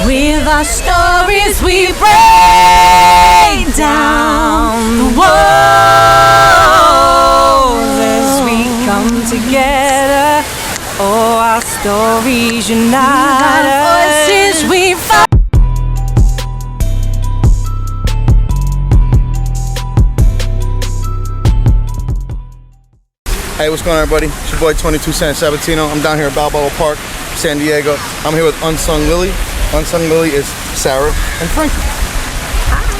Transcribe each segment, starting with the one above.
With our stories we break down the walls as we come together. Oh, our stories unite us. Voices we fight. Hey, what's going on, everybody? It's your boy 22 San Sabatino. I'm down here at Balboa Park, San Diego. I'm here with Unsung Lilly. Unsung Lilly is Sarah and Frankie.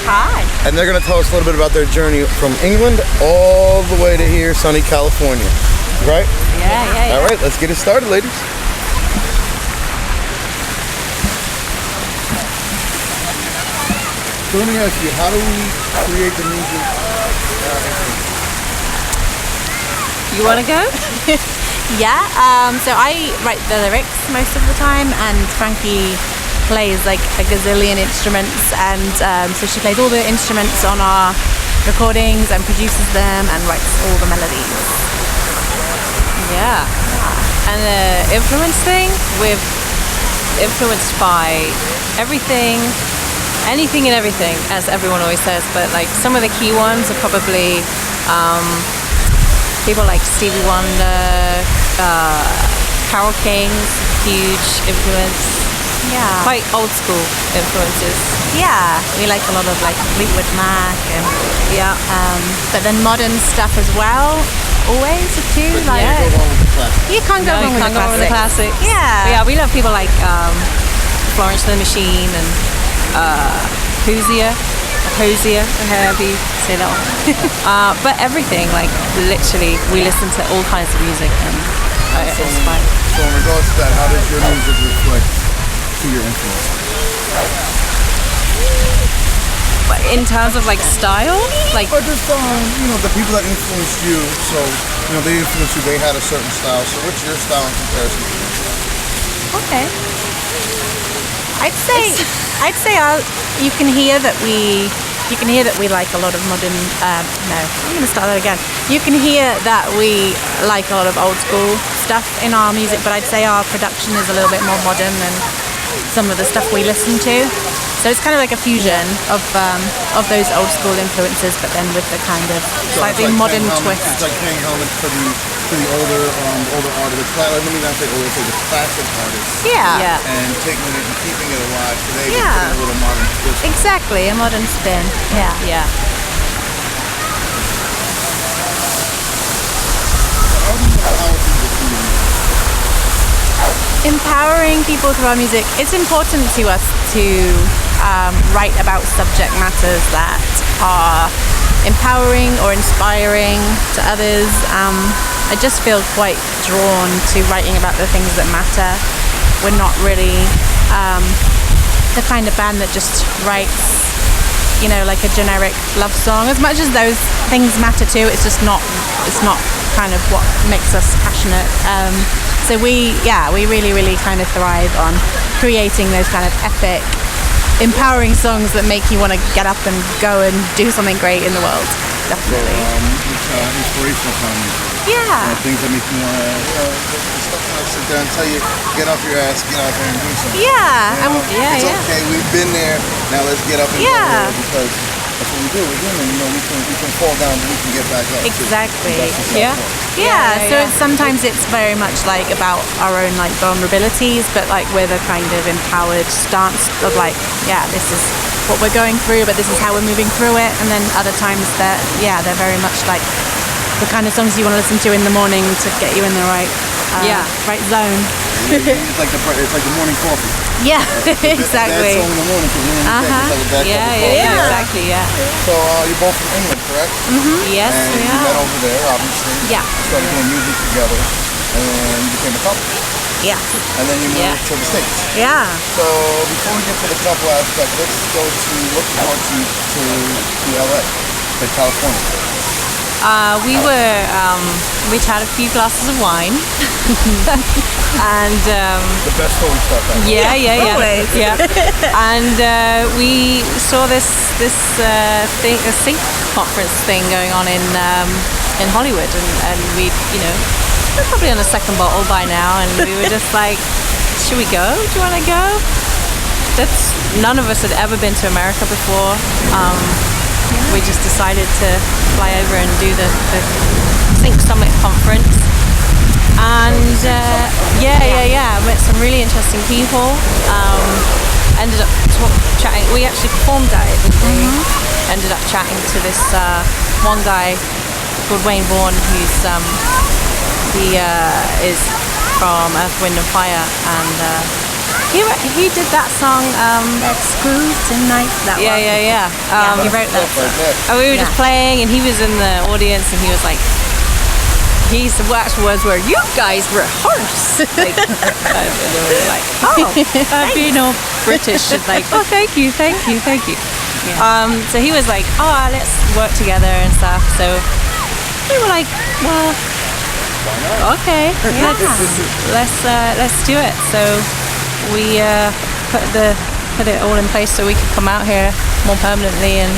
Hi. And they're going to tell us a little bit about their journey from England all the way to here, sunny California. Right? Yeah. All right, let's get it started, ladies. So let me ask you, how do we create the music? You want to go? Yeah, so I write the lyrics most of the time, and Frankie plays like a gazillion instruments, and so she plays all the instruments on our recordings and produces them and writes all the melodies. Yeah. And the influence thing, we've influenced by everything, anything and everything, as everyone always says, but like some of the key ones are probably people like Stevie Wonder, Carole King's huge influence. Yeah. Quite old school influences. Yeah, we like a lot of like Fleetwood Mac and but then modern stuff as well. Always too. But like you can't go wrong with the classic. you can't go No, you can't go wrong with the classics. Yeah. But yeah, we love people like Florence and the Machine and Hosier, however you say that one. But everything, like literally, we listen to all kinds of music and it's fine. So in regards to that, how does your music reflect to your influence? But in terms of like style, like Or just the people that influenced you. So they influenced you. They had a certain style. So what's your style in comparison to theirs? Okay. I'd say you can hear that we like a lot of modern. No, I'm going to start that again. You can hear that we like a lot of old school stuff in our music, but I'd say our production is a little bit more modern than some of the stuff we listen to. So it's kind of like a fusion of those old school influences, but then with the kind of slightly modern twist. It's like paying homage to the older artists. Let me not say older, say the classic artists. Yeah. And taking it and keeping it alive today, but Yeah. putting a little modern twist. Exactly, a modern spin. Yeah. How do you empower people through your music? Empowering people through our music, it's important to us to write about subject matters that are empowering or inspiring to others. I just feel quite drawn to writing about the things that matter. We're not really the kind of band that just writes like a generic love song. As much as those things matter too, it's not kind of what makes us passionate. So we really kind of thrive on creating those kind of epic, empowering songs that make you want to get up and go and do something great in the world. Definitely. It's inspirational kind of music. Yeah. Things that make you want to, stuff like sit there and tell you, get off your ass, get out there and do something. Yeah. It's okay, we've been there, now let's get up and go there, because that's what we do. We're human, we can fall down, but we can get back up. Exactly. Yeah. So sometimes it's very much like about our own like vulnerabilities, but like with a kind of empowered stance of like, this is what we're going through, but this is how we're moving through it. And then other times they're very much like the kind of songs you want to listen to in the morning to get you in the right zone. It's like the morning coffee. Yeah, exactly. That song in the morning because you're in the bed, have a bad cup of coffee. Exactly. So you're both from England, correct? Yes, and we you are. met over there, obviously. Yeah. You started doing music together, and you became a couple. Yeah. And then you moved to the States. Yeah. So before we get to the couple aspect, let's go to what brought you to LA, to California. We'd had a few glasses of wine, and The best story stuff ever. Always. And we saw this thing, a sync conference thing going on in Hollywood, and we're probably on the second bottle by now, and we were just like, should we go? Do you want to go? that's none of us had ever been to America before. We just decided to fly over and do the Sync Summit conference. And met some really interesting people. Ended up chatting. We actually performed at it, didn't we? Ended up chatting to this one guy called Wayne Vaughan, who's he is from Earth, Wind and Fire, and he did that song. Let's groove tonight. That one. Yeah. He wrote that song. And we were just playing, and he was in the audience, and he was like, his actual words were, "You guys rehearse." Like, and we were like, "Oh, being all British," and like, "Oh, thank you." Yeah. So he was like, "Oh, let's work together and stuff." So we were like, "Well, okay, let's do it." So we put it all in place so we could come out here more permanently, and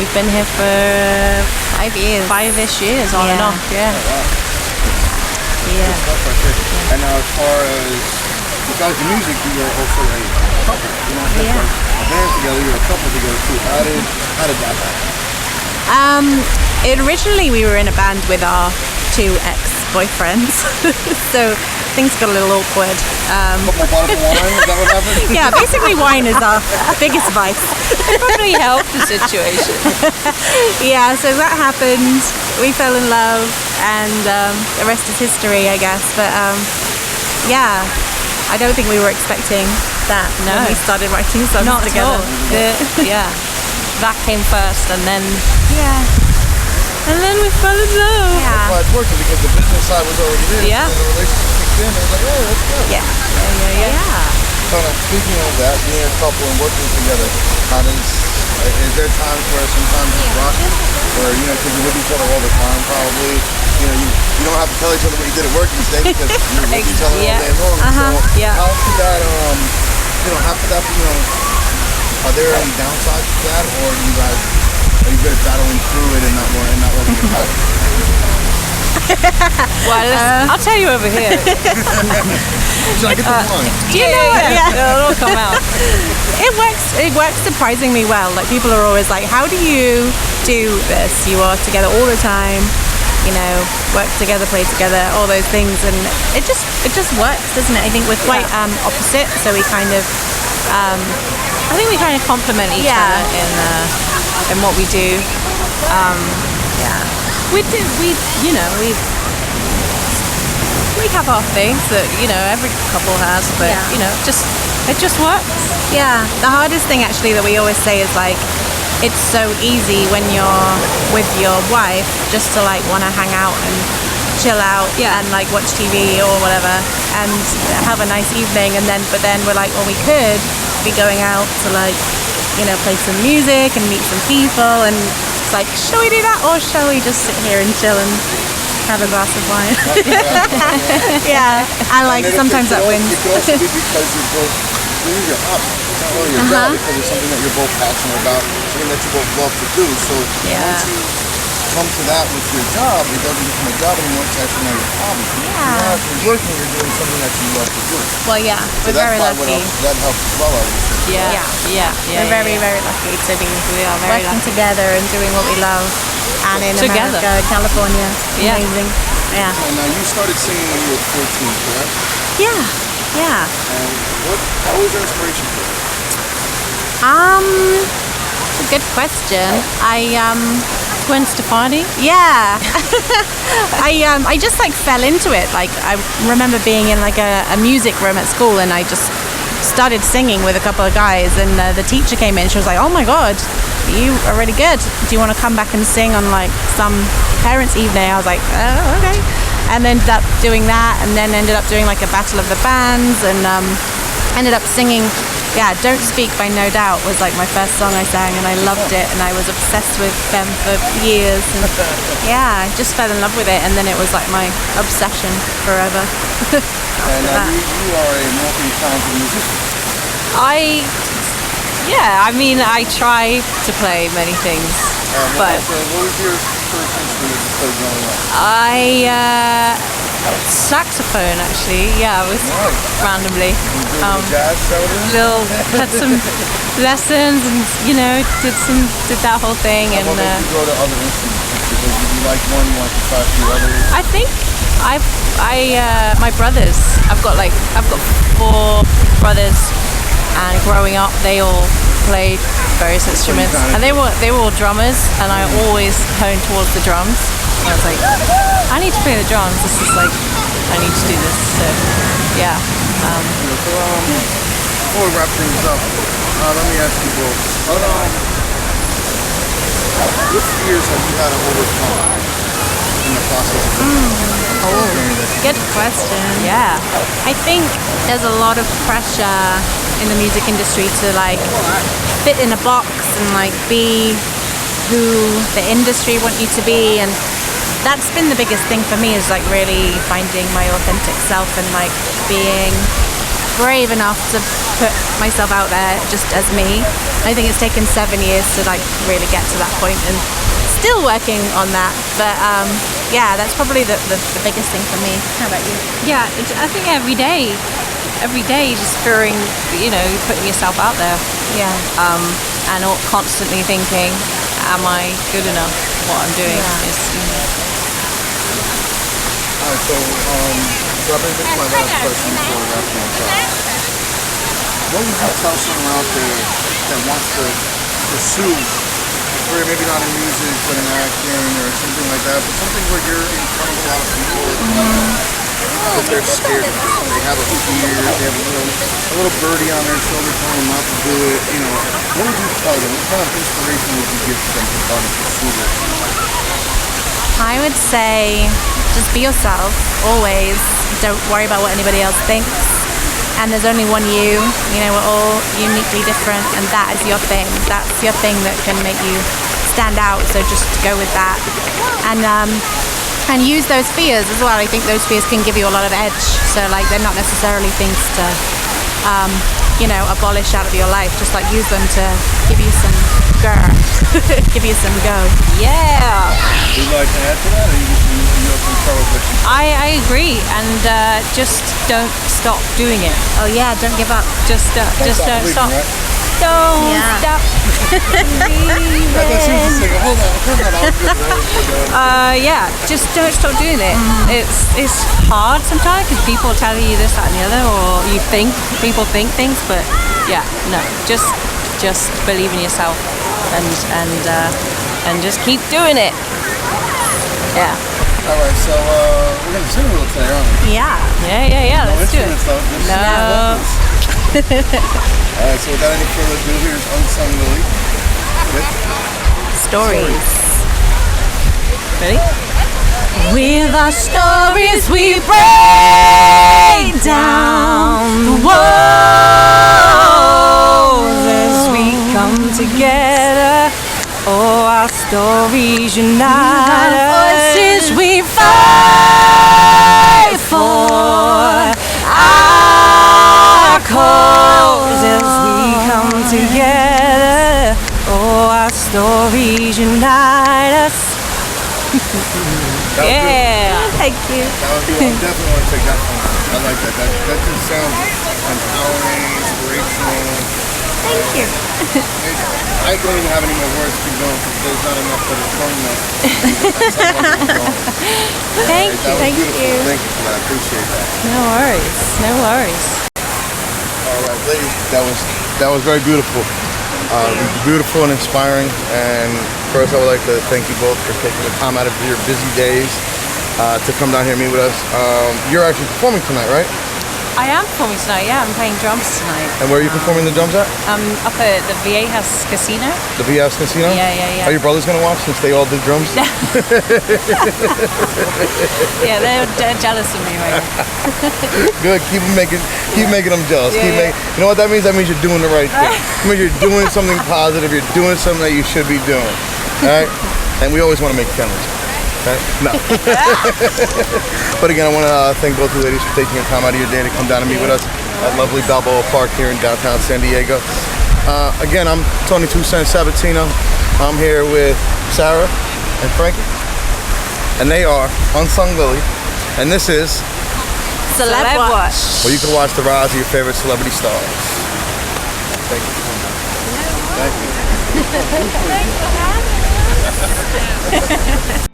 we've been here for 5 years. 5-ish years on and off. Yeah. And as far as besides the music, you are also a couple. You know, a band together, you're a couple together too. How did that happen? Originally we were in a band with our 2 ex-boyfriends, so things got a little awkward. Couple bottles of wine, is that what happened? Yeah, basically wine is our biggest vice. It probably helped the situation. Yeah, so that happened. We fell in love, and the rest is history, I guess. But yeah, I don't think we were expecting that when we started writing songs Not together. at all. That came first, and then Yeah. and then we fell in love. Yeah. That's why it's working, because the business side was already there. Yeah. So the relationship kicked in, and it was like, oh, let's go. Yeah. So now, speaking of that, being a couple and working together, is there times where sometimes it's rocky, where, you know, because you're with each other all the time, probably, you know, you don't have to tell each other what you did at work each day because you're with each other all day long. So how could that, after that, are there any downsides to that, or are you good at battling through it and not letting it out? Well, I'll tell you over here. Should I get the wine? It'll come out. It works surprisingly well. Like, people are always like, how do you do this? You are together all the time, you know, work together, play together, all those things, and it just works, doesn't it? I think we're quite opposite, so we kind of I think we kind of complement each other in what we do. We have our things that, you know, every couple has, but you know, it just works. Yeah, the hardest thing actually that we always say is like, it's so easy when you're with your wife just to like want to hang out and chill out and like watch TV or whatever and have a nice evening, but then we're like, well, we could be going out to like, you know, play some music and meet some people, and it's like, shall we do that, or shall we just sit here and chill and have a glass of wine? Yeah, and like sometimes that wins. It could also be because you're both doing your hobby, not only your job, because it's something that you're both passionate about, something that you both love to do. So once you come to that with your job, it doesn't become a job anymore, it's actually now your hobby. You're not actually working, you're doing something that you love to do. Well, yeah, So we're very lucky. That helps as well, I would say. We're very, very lucky to be working together and doing what we love, and in Together. America, California. Amazing. Yeah. And now you started singing when you were 14, correct? Yeah. And how was your inspiration for it? It's a good question. Gwen Stefani. Yeah. I just like fell into it. Like, I remember being in like a music room at school, and I just started singing with a couple of guys, and the teacher came in. She was like, oh my god, you are really good, do you want to come back and sing on like some parents' evening? I was like, oh, okay. And ended up doing that, and then ended up doing like a battle of the bands, and ended up singing Don't Speak by No Doubt was like my first song I sang, and I loved it, and I was obsessed with them for years, and I just fell in love with it, and then it was like my obsession forever. And you are a multi-talented musician. I try to play many things, but what was your first instrument you played growing up? Saxophone, actually. Yeah, it was randomly. You did a little jazz, is that what it is? Little had some lessons, and did that whole thing. How And about if you go to other instruments? Because if you like one, you want to try a few others. I think my brothers. I've got 4 brothers, and growing up, they all played various instruments, and they were all drummers, and I always honed towards the drums. I was like, I need to play the drums. This is like, I need to do this. So, yeah. Before we wrap things up, let me ask you both. What fears have you had to overcome in the process of Good question. Yeah. I think there's a lot of pressure in the music industry to like fit in a box and like be who the industry want you to be, and that's been the biggest thing for me, is like really finding my authentic self and like being brave enough to put myself out there just as me. I think it's taken 7 years to like really get to that point, and still working on that, but yeah, that's probably the biggest thing for me. How about you? Yeah, I think every day just fearing, putting yourself out there, Yeah. and constantly thinking, am I good enough? What I'm doing is, Alright, so I think this is my last question before we wrap things up. What would you tell someone out there that wants to pursue a career, maybe not in music, but in acting or something like that, but something where you're in front of a lot of people, but they're scared of it. They have a fear, they have a little birdie on their shoulder telling them not to do it. What would you tell them? What kind of inspiration would you give to them to start and pursue this? I would say just be yourself, always. Don't worry about what anybody else thinks. And there's only one you. We're all uniquely different, and that is your thing. That's your thing that can make you stand out. So just go with that. And use those fears as well. I think those fears can give you a lot of edge. So like they're not necessarily things to abolish out of your life. Just like use them to give you some give you some go. yeah. Would you like to add to that, or you concur with what you I agree, and just don't stop doing it. Oh yeah, don't give up. Just don't believing, stop. right? Don't Yeah. stop believing. That's what she was saying. Hold on, I was good. Yeah, just don't stop doing it. It's hard sometimes because people tell you this, that, and the other, or people think things, but yeah, no, just believe in yourself and just keep doing it. Yeah. Alright, so we're going to sing a little today, aren't we? Yeah. No Let's do it. instruments, though. Just No. Alright, so without any further ado, here's Unsung Lilly with Stories. Ready? With our stories we break down the walls As we come together, oh, our stories unite us. voices we fight for our cause. As we come together, oh, our stories unite us. Yeah. Thank you. That would be, I definitely want to take that one. I like that. That just sounds empowering, inspirational. Thank you. I don't even have any more words to keep going because there's not enough that is strong enough. Thank you. That was Thank beautiful. you. Thank you for that. I appreciate that. No worries. All right, ladies, that was very beautiful. Beautiful and inspiring. And first, I would like to thank you both for taking the time out of your busy days to come down here and meet with us. You're actually performing tonight, right? I am performing tonight, yeah. I'm playing drums tonight. And where are you performing the drums at? Up at the Viejas Casino. The Powerhouse Casino? Yeah. Are your brothers gonna watch since they all do drums? Yeah, they're jealous of me right now. Good. Keep making them jealous. Yeah. You know what that means? That means you're doing the right thing. It means you're doing something positive. You're doing something that you should be doing. All right? And we always want to make friends. Okay? No. But again, I want to thank both you ladies for taking the time out of your day to come down and meet with us at lovely Balboa Park here in downtown San Diego. Again, I'm Tony 2 Cents Sabatino. I'm here with Sarah and Frankie. And they are Unsung Lilly. And this is Celeb Watch. where you can watch the rise of your favorite celebrity stars. Thank you. Thank you. Thanks for having us.